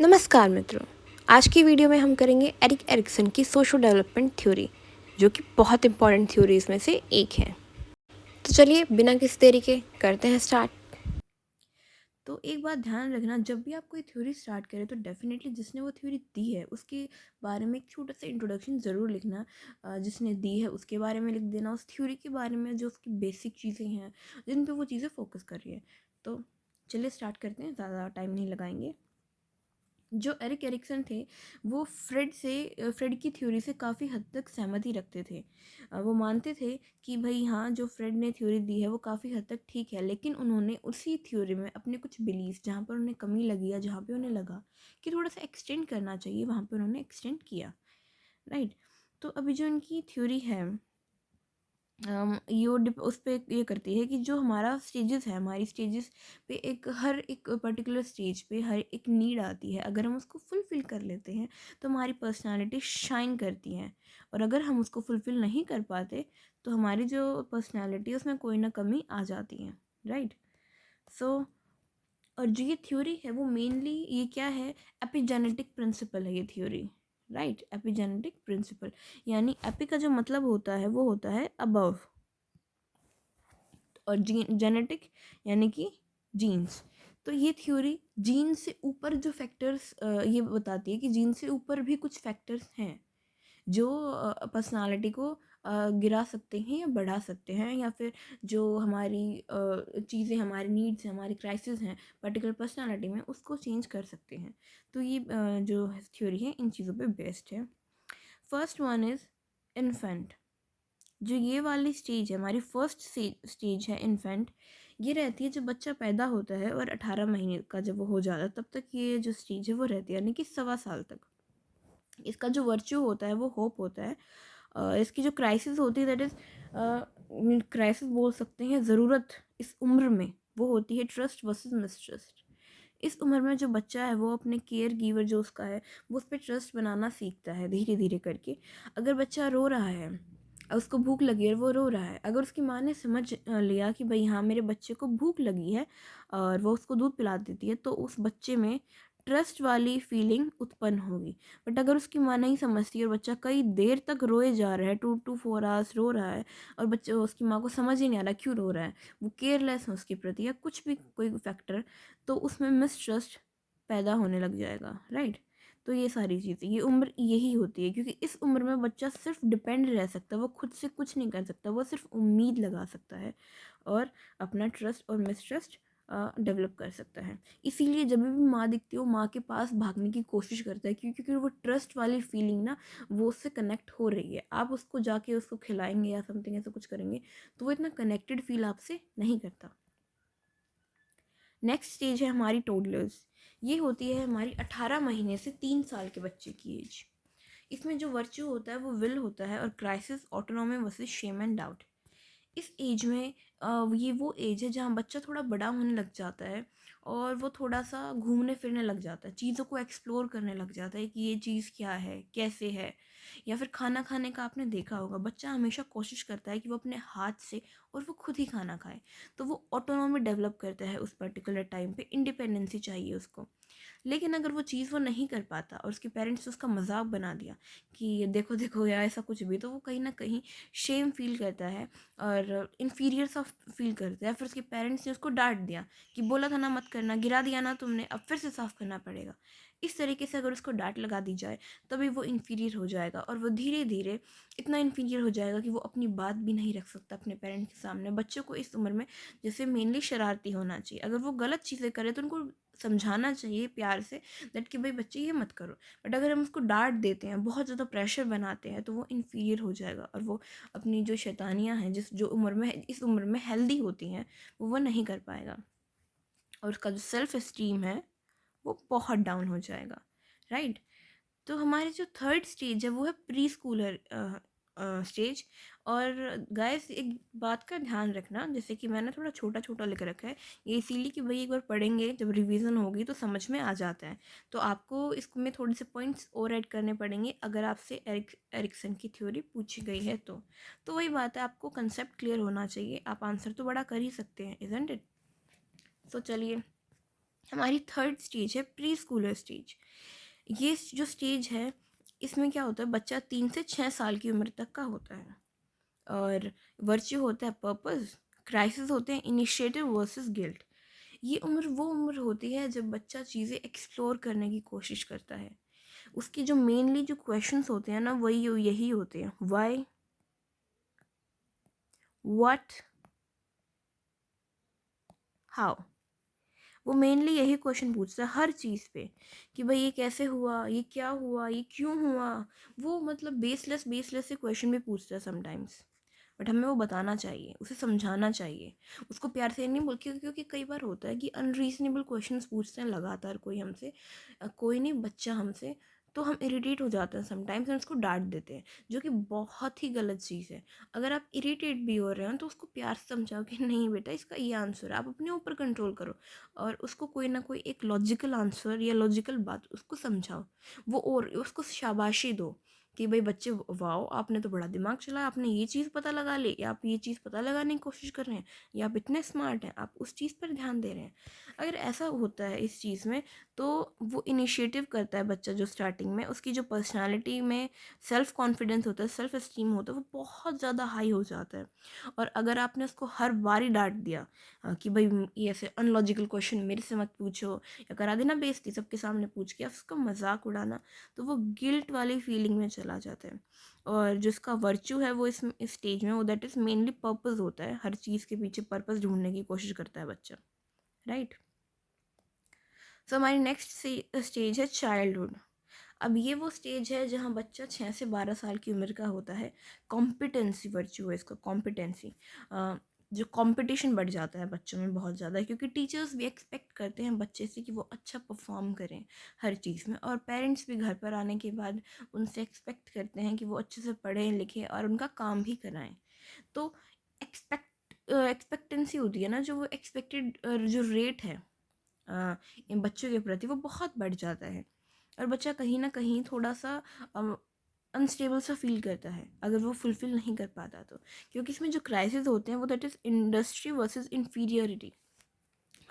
नमस्कार मित्रों। आज की वीडियो में हम करेंगे एरिक एरिक्सन की सोशल डेवलपमेंट थ्योरी, जो कि बहुत इंपॉर्टेंट थ्योरीज में से एक है। तो चलिए बिना किसी देरी के करते हैं स्टार्ट। तो एक बात ध्यान रखना, जब भी आप कोई थ्योरी स्टार्ट करें तो डेफिनेटली जिसने वो थ्योरी दी है उसके बारे में एक छोटा सा इंट्रोडक्शन ज़रूर लिखना। जिसने दी है उसके बारे में लिख देना, उस थ्योरी के बारे में जो उसकी बेसिक चीज़ें हैं जिन पे वो चीज़ें फोकस कर रही है। तो चलिए स्टार्ट करते हैं, ज़्यादा टाइम नहीं लगाएंगे। जो एरिक एरिक्सन थे वो फ्रेड की थ्योरी से काफ़ी हद तक सहमति रखते थे। वो मानते थे कि भाई हाँ, जो फ्रेड ने थ्योरी दी है वो काफ़ी हद तक ठीक है, लेकिन उन्होंने उसी थ्योरी में अपने कुछ बिलीव्स जहाँ पर उन्हें कमी लगी या जहाँ पे उन्हें लगा कि थोड़ा सा एक्सटेंड करना चाहिए, वहाँ पर उन्होंने एक्सटेंड किया। राइट। तो अभी जो उनकी थ्योरी है उस पर ये करती है कि जो हमारा स्टेजेस है, हमारी स्टेजेस पे हर एक पर्टिकुलर स्टेज पे हर एक नीड आती है। अगर हम उसको फुलफ़िल कर लेते हैं तो हमारी पर्सनालिटी शाइन करती है, और अगर हम उसको फुलफ़िल नहीं कर पाते तो हमारी जो पर्सनालिटी है उसमें कोई ना कमी आ जाती है। राइट। सो और जो ये थ्योरी है वो मेनली ये क्या है, एपिजेनेटिक प्रिंसिपल है ये थ्योरी। राइट। एपिजेनेटिक प्रिंसिपल यानी एपी का जो मतलब होता है वो होता है अबव, और जेनेटिक यानी कि जीन्स। तो ये थ्योरी जीन से ऊपर जो फैक्टर्स ये बताती है कि जीन से ऊपर भी कुछ फैक्टर्स हैं जो पर्सनालिटी को गिरा सकते हैं या बढ़ा सकते हैं, या फिर जो हमारी चीज़ें, हमारी नीड्स हैं, हमारी क्राइसिस हैं पर्टिकुलर पर्सनालिटी में, उसको चेंज कर सकते हैं। तो ये जो थ्योरी है इन चीज़ों पे बेस्ड है। First one is infant. जो ये वाली स्टेज है, हमारी फर्स्ट स्टेज है इन्फेंट। ये रहती है जब बच्चा पैदा होता है और 18 महीने का जब वो हो जाता है तब तक ये जो स्टेज है वो रहती है, यानी कि 1.25 साल तक। इसका जो वर्च्यू होता है वो होप होता है। इसकी जो क्राइसिस होती है दैट इज़ क्राइसिस बोल सकते हैं, ज़रूरत इस उम्र में वो होती है ट्रस्ट वर्सेस मिसट्रस्ट। इस उम्र में जो बच्चा है वो अपने केयर गिवर जो उसका है वो उस पर ट्रस्ट बनाना सीखता है धीरे धीरे करके। अगर बच्चा रो रहा है, उसको भूख लगी है और वो रो रहा है, अगर उसकी माँ ने समझ लिया कि भाई हाँ मेरे बच्चे को भूख लगी है और वो उसको दूध पिला देती है, तो उस बच्चे में ट्रस्ट वाली फीलिंग उत्पन्न होगी। बट अगर उसकी माँ नहीं समझती और बच्चा कई देर तक रोए जा रहा है, 2 to 4 hours रो रहा है, और बच्चे उसकी माँ को समझ ही नहीं आ रहा क्यों रो रहा है, वो केयरलेस है उसके प्रति या कुछ भी कोई फैक्टर, तो उसमें मिसट्रस्ट पैदा होने लग जाएगा। राइट। तो ये सारी चीज़ें, ये उम्र यही होती है, क्योंकि इस उम्र में बच्चा सिर्फ डिपेंड रह सकता है, वो खुद से कुछ नहीं कर सकता, वो सिर्फ उम्मीद लगा सकता है और अपना ट्रस्ट और मिसट्रस्ट डेवलप कर सकता है। इसीलिए जब भी माँ दिखती है वो माँ के पास भागने की कोशिश करता है, क्योंकि वो ट्रस्ट वाली फीलिंग ना वो उससे कनेक्ट हो रही है। आप उसको जाके उसको खिलाएंगे या समथिंग ऐसा कुछ करेंगे तो वो इतना कनेक्टेड फील आपसे नहीं करता। नेक्स्ट स्टेज है हमारी टोडलर्स। ये होती है हमारी 18 महीने से 3 साल के बच्चे की एज। इसमें जो वर्च्यू होता है वो विल होता है, और crisis, autonomy versus shame and doubt. इस एज में ये वो एज है जहाँ बच्चा थोड़ा बड़ा होने लग जाता है और वो थोड़ा सा घूमने फिरने लग जाता है, चीज़ों को एक्सप्लोर करने लग जाता है कि ये चीज़ क्या है, कैसे है। या फिर खाना खाने का आपने देखा होगा, बच्चा हमेशा कोशिश करता है कि वो अपने हाथ से और वो खुद ही खाना खाए, तो वो ऑटोनॉमी डेवलप करता है उस पर्टिकुलर टाइम पे, इंडिपेंडेंसी चाहिए उसको। लेकिन अगर वो चीज़ वो नहीं कर पाता और उसके पेरेंट्स ने उसका मजाक बना दिया कि ये देखो देखो या ऐसा कुछ भी, तो वो कहीं ना कहीं शेम फील करता है और इन्फीरियर सा फील करता है। फिर उसके पेरेंट्स ने उसको डांट दिया कि बोला था ना मत करना, गिरा दिया ना तुमने, अब फिर से साफ़ करना पड़ेगा। इस तरीके से अगर उसको डांट लगा दी जाए तभी वो इन्फीरियर हो जाएगा, और वो धीरे धीरे इतना इन्फीरियर हो जाएगा कि वो अपनी बात भी नहीं रख सकता अपने पेरेंट्स के सामने। बच्चों को इस उम्र में जैसे मेनली शरारती होना चाहिए, अगर वो गलत चीज़ें करे तो उनको समझाना चाहिए प्यार से दैट कि भाई बच्चे ये मत करो। बट अगर हम उसको डांट देते हैं, बहुत ज़्यादा प्रेशर बनाते हैं, तो वो इन्फीरियर हो जाएगा और वो अपनी जो शैतानियाँ हैं जिस जो उम्र में इस उम्र में हेल्दी होती हैं वो नहीं कर पाएगा, और उसका जो सेल्फ इस्टीम है वो बहुत डाउन हो जाएगा। राइट। तो हमारी जो थर्ड स्टेज है वो है प्री स्कूलर स्टेज। और गाइस एक बात का ध्यान रखना, जैसे कि मैंने थोड़ा छोटा छोटा लिख रखा है, ये इसीलिए कि भाई एक बार पढ़ेंगे जब रिवीजन होगी तो समझ में आ जाता है। तो आपको इसमें थोड़े से पॉइंट्स और ऐड करने पड़ेंगे अगर आपसे एरिक्सन की थ्योरी पूछी गई है तो वही बात है, आपको कंसेप्ट क्लियर होना चाहिए, आप आंसर तो बड़ा कर ही सकते हैं, इजंट इट। सो चलिए हमारी थर्ड स्टेज है प्री स्कूलर स्टेज। ये जो स्टेज है इसमें क्या होता है, बच्चा 3 से 6 साल की उम्र तक का होता है। और वर्च्यू होता है पर्पस, क्राइसिस होते हैं इनिशिएटिव वर्सेस गिल्ट। ये उम्र वो उम्र होती है जब बच्चा चीज़ें एक्सप्लोर करने की कोशिश करता है। उसकी जो मेनली जो क्वेश्चंस होते हैं ना वही यही होते हैं, व्हाई, व्हाट, हाउ। वो मेनली यही क्वेश्चन पूछता है हर चीज़ पे कि भाई ये कैसे हुआ, ये क्या हुआ, ये क्यों हुआ। वो मतलब बेसलेस से क्वेश्चन भी पूछता है समटाइम्स। बट हमें वो बताना चाहिए, उसे समझाना चाहिए, उसको प्यार से नहीं बोल, क्योंकि कई बार होता है कि अनरीजनेबल क्वेश्चंस पूछते हैं लगातार कोई हमसे, कोई नहीं बच्चा हमसे, तो हम इरिटेट हो जाते हैं समटाइम्स और उसको डांट देते हैं, जो कि बहुत ही गलत चीज़ है। अगर आप इरिटेट भी हो रहे हो तो उसको प्यार से समझाओ कि नहीं बेटा इसका ये आंसर है, आप अपने ऊपर कंट्रोल करो। और उसको कोई ना कोई एक लॉजिकल आंसर या लॉजिकल बात उसको समझाओ, वो और उसको शाबाशी दो कि भाई बच्चे वाओ आपने तो बड़ा दिमाग चलाया, आपने ये चीज़ पता लगा ली, या आप ये चीज़ पता लगाने की कोशिश कर रहे हैं, या आप इतने स्मार्ट हैं, आप उस चीज़ पर ध्यान दे रहे हैं। अगर ऐसा होता है इस चीज़ में तो वो इनिशिएटिव करता है बच्चा, जो स्टार्टिंग में उसकी जो पर्सनालिटी में सेल्फ कॉन्फिडेंस होता है, सेल्फ एस्टीम होता है, वो बहुत ज़्यादा हाई हो जाता है। और अगर आपने उसको हर बार ही डांट दिया कि भाई ये ऐसे अनलॉजिकल क्वेश्चन मेरे से मत पूछो, या करा देना बेइज्जती सबके सामने पूछ के, उसका मजाक उड़ाना, तो वो गिल्ट वाली फीलिंग में चला जाता है। और जिसका वर्च्यू है वो इस स्टेज में, वो दैट इज़ मेनली पर्पस होता है, हर चीज़ के पीछे पर्पस ढूंढने की कोशिश करता है बच्चा, राइट। सो हमारी नेक्स्ट स्टेज है चाइल्डहुड। अब ये वो स्टेज है जहाँ बच्चा 6 से 12 साल की उम्र का होता है। कॉम्पिटेंसी वर्च्यू है इसका, कॉम्पिटेंसी। जो कंपटीशन बढ़ जाता है बच्चों में बहुत ज़्यादा, क्योंकि टीचर्स भी एक्सपेक्ट करते हैं बच्चे से कि वो अच्छा परफॉर्म करें हर चीज़ में, और पेरेंट्स भी घर पर आने के बाद उनसे एक्सपेक्ट करते हैं कि वो अच्छे से पढ़ें लिखें और उनका काम भी कराएं। तो एक्सपेक्टेंसी होती है ना, जो वो एक्सपेक्टेड जो रेट है इन बच्चों के प्रति, वो बहुत बढ़ जाता है। और बच्चा कहीं ना कहीं थोड़ा सा अनस्टेबल सा फील करता है अगर वो फुलफ़िल नहीं कर पाता तो, क्योंकि इसमें जो क्राइसिस होते हैं वो that is industry versus inferiority.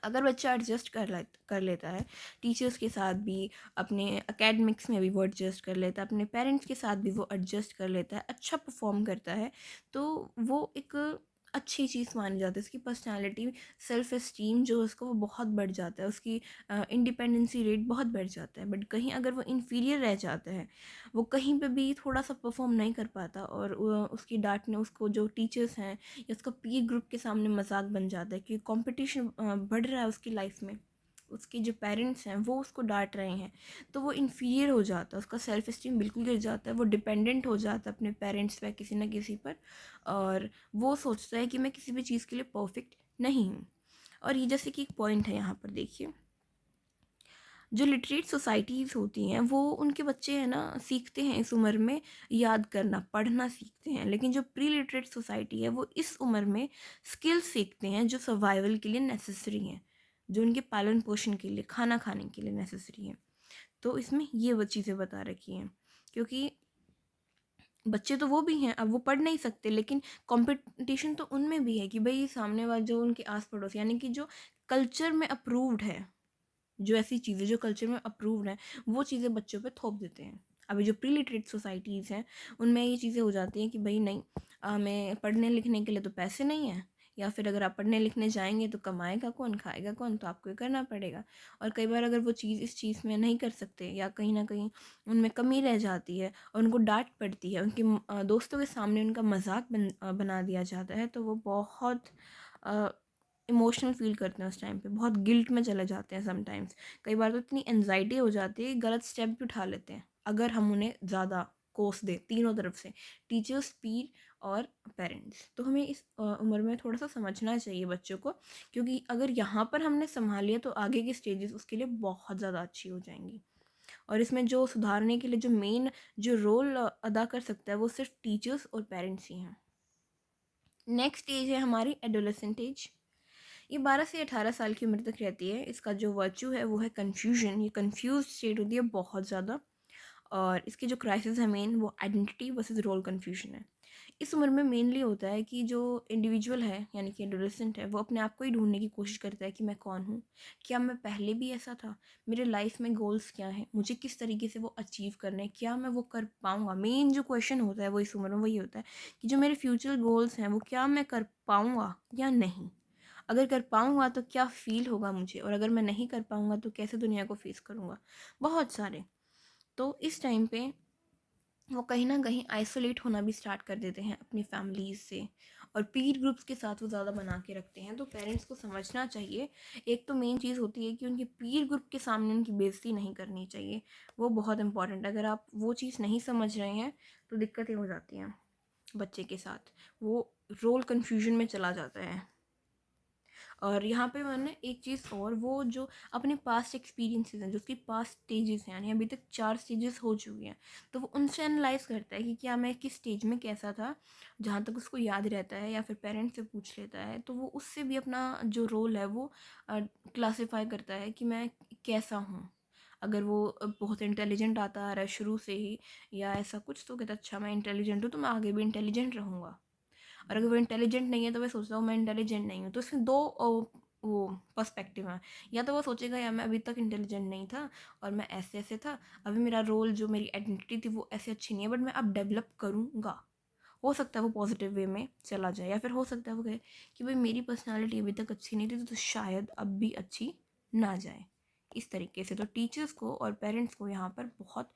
अगर बच्चा एडजस्ट कर लेता है टीचर्स के साथ भी, अपने एकेडमिक्स में भी वो एडजस्ट कर लेता है, अपने पेरेंट्स के साथ भी वो एडजस्ट कर लेता है, अच्छा परफॉर्म करता है, तो वो एक अच्छी चीज़ मानी जाती है। उसकी पर्सनालिटी, सेल्फ एस्टीम जो है उसका वो बहुत बढ़ जाता है, उसकी इंडिपेंडेंसी रेट बहुत बढ़ जाता है। बट कहीं अगर वो इन्फीरियर रह जाता है, वो कहीं पे भी थोड़ा सा परफॉर्म नहीं कर पाता, और उसकी डांटने उसको जो टीचर्स हैं या उसका पीर ग्रुप के सामने मजाक बन जाता है, क्योंकि कंपटीशन बढ़ रहा है उसकी लाइफ में, उसके जो पेरेंट्स हैं वो उसको डांट रहे हैं, तो वो इन्फीरियर हो जाता है, उसका सेल्फ एस्टीम बिल्कुल गिर जाता है, वो डिपेंडेंट हो जाता है अपने पेरेंट्स पे किसी ना किसी पर, और वो सोचता है कि मैं किसी भी चीज़ के लिए परफेक्ट नहीं हूँ। और ये जैसे कि एक पॉइंट है यहाँ पर देखिए, जो लिटरेट सोसाइटीज़ होती हैं वो उनके बच्चे हैं ना सीखते हैं इस उम्र में याद करना पढ़ना सीखते हैं, लेकिन जो प्री लिटरेट सोसाइटी है वो इस उम्र में स्किल्स सीखते हैं जो सर्वाइवल के लिए नेसेसरी हैं, जो उनके पालन पोषण के लिए, खाना खाने के लिए नेसेसरी हैं। तो इसमें ये वो चीज़ें बता रखी हैं, क्योंकि बच्चे तो वो भी हैं, अब वो पढ़ नहीं सकते, लेकिन कंपटीशन तो उनमें भी है कि भाई सामने वाला जो उनके आस पड़ोस, यानी कि जो कल्चर में अप्रूव्ड है, जो ऐसी चीज़ें जो कल्चर में अप्रूव्ड हैं वो चीज़ें बच्चों पे थोप देते हैं। अभी जो प्री लिटरेट सोसाइटीज़ हैं उनमें ये चीज़ें हो जाती हैं कि भाई नहीं, हमें पढ़ने लिखने के लिए तो पैसे नहीं हैं, या फिर अगर आप पढ़ने लिखने जाएंगे तो कमाएगा कौन, खाएगा कौन, तो आपको ये करना पड़ेगा। और कई बार अगर वो चीज़ इस चीज़ में नहीं कर सकते, या कहीं ना कहीं उनमें कमी रह जाती है और उनको डांट पड़ती है, उनके दोस्तों के सामने उनका मजाक बना दिया जाता है, तो वो बहुत इमोशनल फील करते हैं उस टाइम पे, बहुत गिल्ट में चले जाते हैं समटाइम्स। कई बार तो इतनी एनजाइटी हो जाती है कि गलत स्टेप भी उठा लेते हैं अगर हम उन्हें ज़्यादा कोस दें तीनों तरफ से, टीचर्स, पीर और पेरेंट्स। तो हमें इस उम्र में थोड़ा सा समझना चाहिए बच्चों को, क्योंकि अगर यहाँ पर हमने संभाल लिया तो आगे की स्टेजेस उसके लिए बहुत ज़्यादा अच्छी हो जाएंगी। और इसमें जो सुधारने के लिए जो मेन जो रोल अदा कर सकता है वो सिर्फ टीचर्स और पेरेंट्स ही हैं। नेक्स्ट एज है हमारी एडोलेसेंट एज। ये 12 से 18 साल की उम्र तक रहती है। इसका जो वर्च्यू है वो है कन्फ्यूजन, ये कन्फ्यूज स्टेट होती है बहुत ज़्यादा। और इसके जो क्राइसिस है मेन वो आइडेंटिटी वर्सेस रोल कन्फ्यूजन है। इस उम्र में मेनली होता है कि जो इंडिविजुअल है यानी कि एडोलेसेंट है वो अपने आप को ही ढूंढने की कोशिश करता है कि मैं कौन हूँ, क्या मैं पहले भी ऐसा था, मेरे लाइफ में गोल्स क्या हैं, मुझे किस तरीके से वो अचीव करने हैं, क्या मैं वो कर पाऊँगा। मेन जो क्वेश्चन होता है वो इस उम्र में वही होता है कि जो मेरे फ्यूचर गोल्स हैं वो क्या मैं कर पाऊँगा या नहीं। अगर कर पाऊँगा तो क्या फ़ील होगा मुझे, और अगर मैं नहीं कर पाऊँगा तो कैसे दुनिया को फेस करूँगा। बहुत सारे। तो इस टाइम पे वो कहीं न कहीं आइसोलेट होना भी स्टार्ट कर देते हैं अपनी फैमिलीज़ से, और पीर ग्रुप्स के साथ वो ज़्यादा बना के रखते हैं। तो पेरेंट्स को समझना चाहिए, एक तो मेन चीज़ होती है कि उनके पीर ग्रुप के सामने उनकी बेइज़्ज़ती नहीं करनी चाहिए। वो बहुत इंपॉर्टेंट है। अगर आप वो चीज़ नहीं समझ रहे हैं तो दिक्कतें हो जाती हैं बच्चे के साथ। वो रोल कन्फ्यूजन में चला जाता है। और यहाँ पे मैंने एक चीज़ और, वो जो अपने पास्ट एक्सपीरियंसेस हैं, जो उसकी पास्ट स्टेजेस हैं, यानी अभी तक 4 स्टेजेस हो चुकी हैं, तो वो उनसे एनालाइज करता है कि क्या मैं किस स्टेज में कैसा था, जहाँ तक उसको याद रहता है, या फिर पेरेंट्स से पूछ लेता है, तो वो उससे भी अपना जो रोल है वो क्लासीफाई करता है कि मैं कैसा हूँ। अगर वो बहुत इंटेलिजेंट आता आ रहा है शुरू से ही या ऐसा कुछ, तो कहता अच्छा मैं इंटेलिजेंट हूँ तो मैं आगे भी इंटेलिजेंट रहूँगा। और अगर वो इंटेलिजेंट नहीं है तो मैं सोचता हूँ मैं इंटेलिजेंट नहीं हूँ। तो इसमें दो वो पर्सपेक्टिव हैं। या तो वो सोचेगा यार मैं अभी तक इंटेलिजेंट नहीं था और मैं ऐसे ऐसे था, अभी मेरा रोल जो मेरी आइडेंटिटी थी वो ऐसे अच्छी नहीं है, बट मैं अब डेवलप करूँगा। हो सकता है वो पॉजिटिव वे में चला जाए, या फिर हो सकता है वो कहे कि भाई मेरी पर्सनालिटी अभी तक अच्छी नहीं थी तो शायद अब भी अच्छी ना जाए। इस तरीके से तो टीचर्स को और पेरेंट्स को यहाँ पर बहुत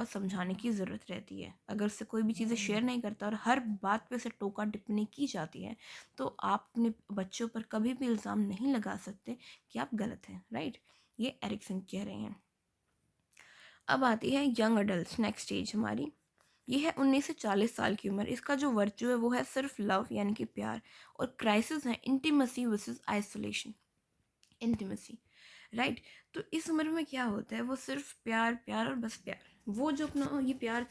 समझाने की ज़रूरत रहती है। अगर उससे कोई भी चीज़ें शेयर नहीं करता और हर बात पे उसे टोका टिप्पणी की जाती है, तो आप अपने बच्चों पर कभी भी इल्ज़ाम नहीं लगा सकते कि आप गलत हैं, राइट? ये एरिक्सन कह रहे हैं। अब आती है यंग अडल्ट, नेक्स्ट स्टेज हमारी। ये है 19 से 40 साल की उम्र। इसका जो वर्च्यू है वो है सिर्फ लव यानी कि प्यार, और क्राइसिस है intimacy versus isolation. Intimacy, right? तो इस उम्र में क्या होता है, वो सिर्फ प्यार प्यार और बस प्यार। वो जो अपना ये प्यार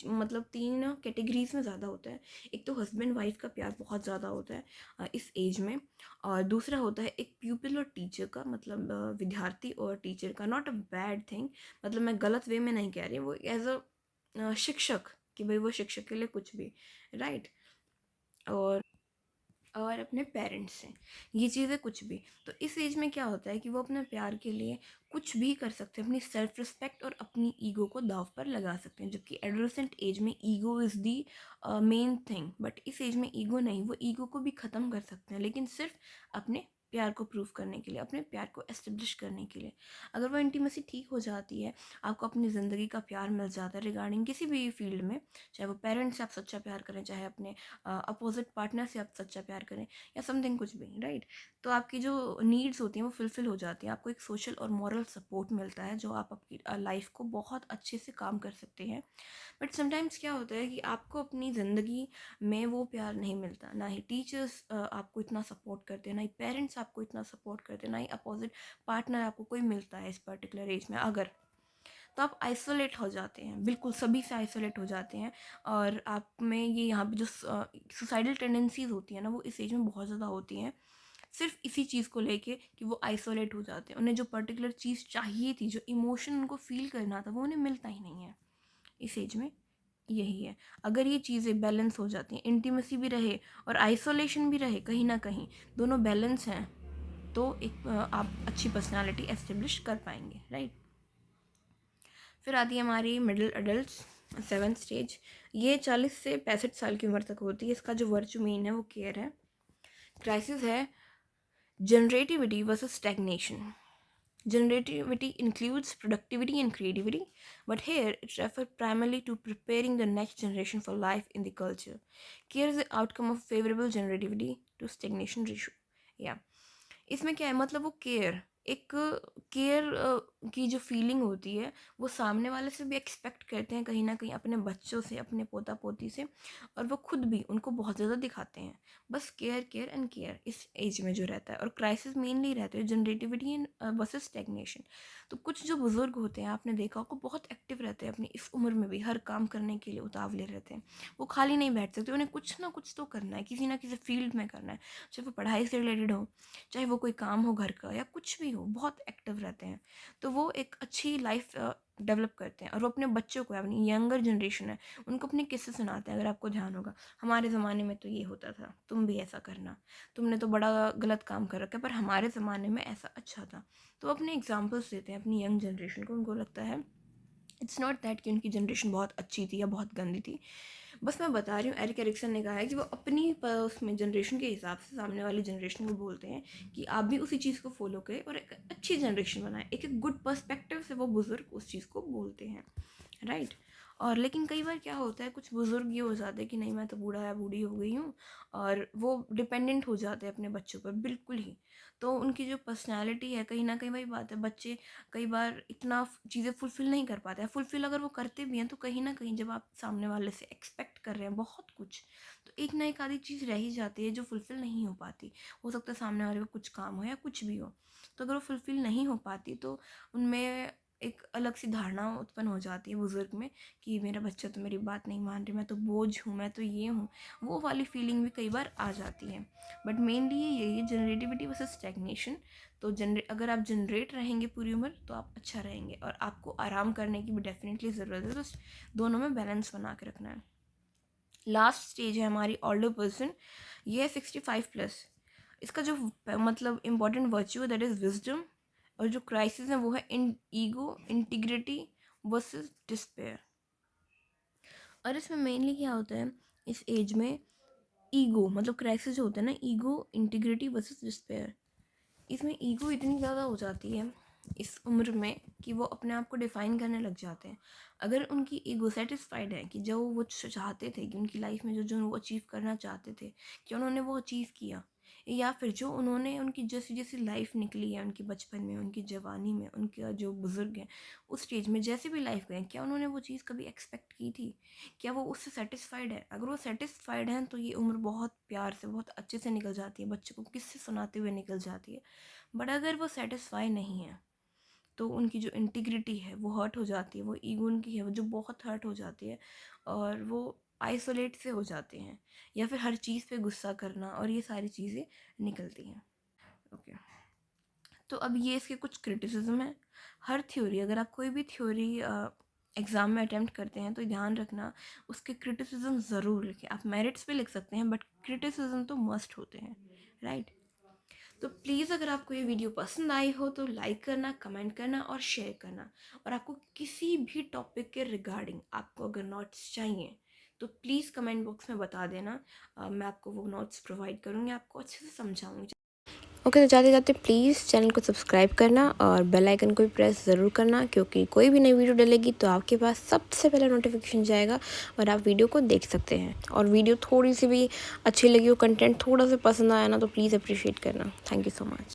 मतलब तीन कैटेगरीज में ज़्यादा होता है। एक तो हस्बैंड वाइफ का प्यार बहुत ज़्यादा होता है इस एज में। और दूसरा होता है एक प्यूपिल और टीचर का, मतलब विद्यार्थी और टीचर का। नॉट अ बैड थिंग, मतलब मैं गलत वे में नहीं कह रही, वो एज अ शिक्षक, कि भाई वो शिक्षक के लिए कुछ भी, राइट? और अपने पेरेंट्स से, ये चीज़ें कुछ भी। तो इस एज में क्या होता है कि वो अपने प्यार के लिए कुछ भी कर सकते हैं, अपनी सेल्फ रिस्पेक्ट और अपनी ईगो को दाव पर लगा सकते हैं। जबकि एडोलेसेंट एज में ego is the main thing, but इस एज में ईगो नहीं, वो ईगो को भी ख़त्म कर सकते हैं, लेकिन सिर्फ अपने प्यार को प्रूव करने के लिए, अपने प्यार को एस्टेब्लिश करने के लिए। अगर वो इंटीमेसी ठीक हो जाती है, आपको अपनी ज़िंदगी का प्यार मिल जाता है रिगार्डिंग किसी भी फील्ड में, चाहे वो पेरेंट्स से आप सच्चा प्यार करें, चाहे अपने अपोजिट पार्टनर से आप सच्चा प्यार करें, या समथिंग कुछ भी, राइट? तो आपकी जो नीड्स होती हैं वो फुलफिल हो जाती हैं। आपको एक सोशल और मॉरल सपोर्ट मिलता है, जो आप आपकी लाइफ को बहुत अच्छे से काम कर सकते हैं। बट समटाइम्स क्या होता है कि आपको अपनी ज़िंदगी में वो प्यार नहीं मिलता, ना ही टीचर्स आपको इतना सपोर्ट करते हैं, ना ही पेरेंट्स आपको इतना सपोर्ट करते हैं, ना ही अपोजिट पार्टनर आपको कोई मिलता है इस पर्टिकुलर एज में। अगर तो आप आइसोलेट हो जाते हैं, बिल्कुल सभी से आइसोलेट हो जाते हैं। और आप में ये यहाँ पे जो सुसाइडल टेंडेंसीज होती हैं ना, वो इस एज में बहुत ज़्यादा होती हैं, सिर्फ इसी चीज़ को लेके कि वो आइसोलेट हो जाते हैं। उन्हें जो पर्टिकुलर चीज़ चाहिए थी, जो इमोशन उनको फील करना था, वो उन्हें मिलता ही नहीं है इस एज में। यही है। अगर ये चीज़ें बैलेंस हो जाती हैं, इंटीमेसी भी रहे और आइसोलेशन भी रहे, कहीं ना कहीं दोनों बैलेंस हैं, तो एक आप अच्छी पर्सनालिटी एस्टेब्लिश कर पाएंगे, राइट? फिर आती है हमारी मिडिल अडल्ट, सेवन्थ स्टेज। ये 40 से 65 साल की उम्र तक होती है। इसका जो वर्चू मेन है वो केयर है। क्राइसिस है generativity versus stagnation. Generativity includes productivity and creativity, but here it refers primarily to preparing the next generation for life in the culture. Care is the outcome of favorable generativity to stagnation ratio. Yeah. इसमें क्या है, मतलब वो care, एक care की जो feeling होती है वो सामने वाले से भी एक्सपेक्ट करते हैं कहीं ना कहीं, अपने बच्चों से, अपने पोता पोती से, और वो खुद भी उनको बहुत ज़्यादा दिखाते हैं। बस केयर केयर एंड केयर इस एज में जो रहता है। और क्राइसिस मेनली रहते हैं जनरेटिविटी एंड वर्सेस स्टैग्नेशन। तो कुछ जो बुज़ुर्ग होते हैं, आपने देखा होगा, बहुत एक्टिव रहते हैं अपनी इस उम्र में भी, हर काम करने के लिए उतावले रहते हैं। वो खाली नहीं बैठ सकते, उन्हें कुछ ना कुछ तो करना है, किसी ना किसी फील्ड में करना है, चाहे वो पढ़ाई से रिलेटेड हो, चाहे वो कोई काम हो घर का, या कुछ भी हो, बहुत एक्टिव रहते हैं। तो वो एक अच्छी लाइफ डेवलप करते हैं और वो अपने बच्चों को, अपनी यंगर जनरेशन है, उनको अपने किस्से सुनाते हैं। अगर आपको ध्यान होगा, हमारे ज़माने में तो ये होता था, तुम भी ऐसा करना, तुमने तो बड़ा गलत काम कर रखा है, पर हमारे ज़माने में ऐसा अच्छा था। तो अपने एग्जाम्पल्स देते हैं अपनी यंग जनरेशन को। उनको लगता है इट्स नॉट दैट कि उनकी जनरेशन बहुत अच्छी थी या बहुत गंदी थी, बस मैं बता रही हूँ। एरिक एरिक्सन ने कहा है कि वो अपनी उसमें जनरेशन के हिसाब से सामने वाली जनरेशन को बोलते हैं कि आप भी उसी चीज़ को फॉलो करें और एक अच्छी जनरेशन बनाएं। एक एक गुड पर्सपेक्टिव से वो बुज़ुर्ग उस चीज़ को बोलते हैं, राइट। और लेकिन कई बार क्या होता है, कुछ बुज़ुर्ग ये हो जाते हैं कि नहीं मैं तो बूढ़ा या बूढ़ी हो गई हूँ, और वो डिपेंडेंट हो जाते हैं अपने बच्चों पर बिल्कुल ही। तो उनकी जो पर्सनैलिटी है, कहीं ना कहीं वही बात है, बच्चे कई बार इतना चीज़ें फुलफ़िल नहीं कर पाते हैं। फुलफ़िल अगर वो करते भी हैं तो कहीं ना कहीं जब आप सामने वाले से एक्सपेक्ट कर रहे हैं बहुत कुछ, तो एक ना एक आधी चीज़ रह ही जाती है जो फुलफ़िल नहीं हो पाती। हो सकता है सामने वाले को कुछ काम हो या कुछ भी हो, तो अगर वो फुलफ़िल नहीं हो पाती तो उनमें एक अलग सी धारणा उत्पन्न हो जाती है बुज़ुर्ग में कि मेरा बच्चा तो मेरी बात नहीं मान रही, मैं तो बोझ हूँ, मैं तो ये हूँ। वो वाली फीलिंग भी कई बार आ जाती है। बट मेनली यही है, जनरेटिविटी वर्सेस स्टैग्नेशन। तो अगर आप जनरेट रहेंगे पूरी उम्र तो आप अच्छा रहेंगे, और आपको आराम करने की भी डेफिनेटली ज़रूरत है। तो दोनों में बैलेंस बना के रखना है। लास्ट स्टेज है हमारी ओल्डर पर्सन, ये है 65+। इसका जो मतलब इम्पॉर्टेंट वर्च्यू है दैट इज़ विजडम, और जो क्राइसिस है वो है ईगो, इंटीग्रिटी वर्सेस डिस्पेयर। और इसमें मेनली क्या होता है इस एज में, ईगो मतलब क्राइसिस जो होता है ना, ईगो, इंटीग्रिटी वर्सेस डिस्पेयर। इसमें ईगो इतनी ज़्यादा हो जाती है इस उम्र में कि वो अपने आप को डिफ़ाइन करने लग जाते हैं। अगर उनकी ईगो सेटिस्फाइड है कि जो वो चाहते थे कि उनकी लाइफ में जो जो वो अचीव करना चाहते थे कि उन्होंने वो अचीव किया, या फिर जो उन्होंने उनकी जैसी जैसी लाइफ निकली है, उनके बचपन में, उनकी जवानी में, उनका जो बुज़ुर्ग हैं उस स्टेज में जैसे भी लाइफ गए, क्या उन्होंने वो चीज़ कभी एक्सपेक्ट की थी? क्या वो उससे सेटिस्फाइड है? अगर वो सेटिस्फाइड हैं तो ये उम्र बहुत प्यार से, बहुत अच्छे से निकल जाती है, बच्चों को किस्से सुनाते हुए निकल जाती है। बट अगर वो सेटिस्फाई नहीं है तो उनकी जो इंटीग्रिटी है वो हर्ट हो जाती है, वो ईगो उनकी है वो जो बहुत हर्ट हो जाती है, और वो आइसोलेट से हो जाते हैं, या फिर हर चीज़ पे गुस्सा करना, और ये सारी चीज़ें निकलती हैं। ओके, तो अब ये इसके कुछ क्रिटिसिज्म है। हर थ्योरी, अगर आप कोई भी थ्योरी एग्ज़ाम में अटैम्प्ट करते हैं तो ध्यान रखना उसके क्रिटिसिज्म ज़रूर लिखें। आप मेरिट्स पे लिख सकते हैं बट क्रिटिसिज्म तो मस्ट होते हैं, राइट। तो प्लीज़ अगर आपको ये वीडियो पसंद आई हो तो लाइक करना, कमेंट करना और शेयर करना। और आपको किसी भी टॉपिक के रिगार्डिंग आपको अगर नोट्स चाहिए तो प्लीज़ कमेंट बॉक्स में बता देना। मैं आपको वो नोट्स प्रोवाइड करूँगी, आपको अच्छे से समझाऊँगी। ओके, तो जाते जाते प्लीज़ चैनल को सब्सक्राइब करना और बेल आइकन को भी प्रेस ज़रूर करना, क्योंकि कोई भी नई वीडियो डलेगी तो आपके पास सबसे पहले नोटिफिकेशन जाएगा और आप वीडियो को देख सकते हैं। और वीडियो थोड़ी सी भी अच्छी लगी हो, कंटेंट थोड़ा सा पसंद आया ना, तो प्लीज़ अप्रिशिएट करना। Thank you so much.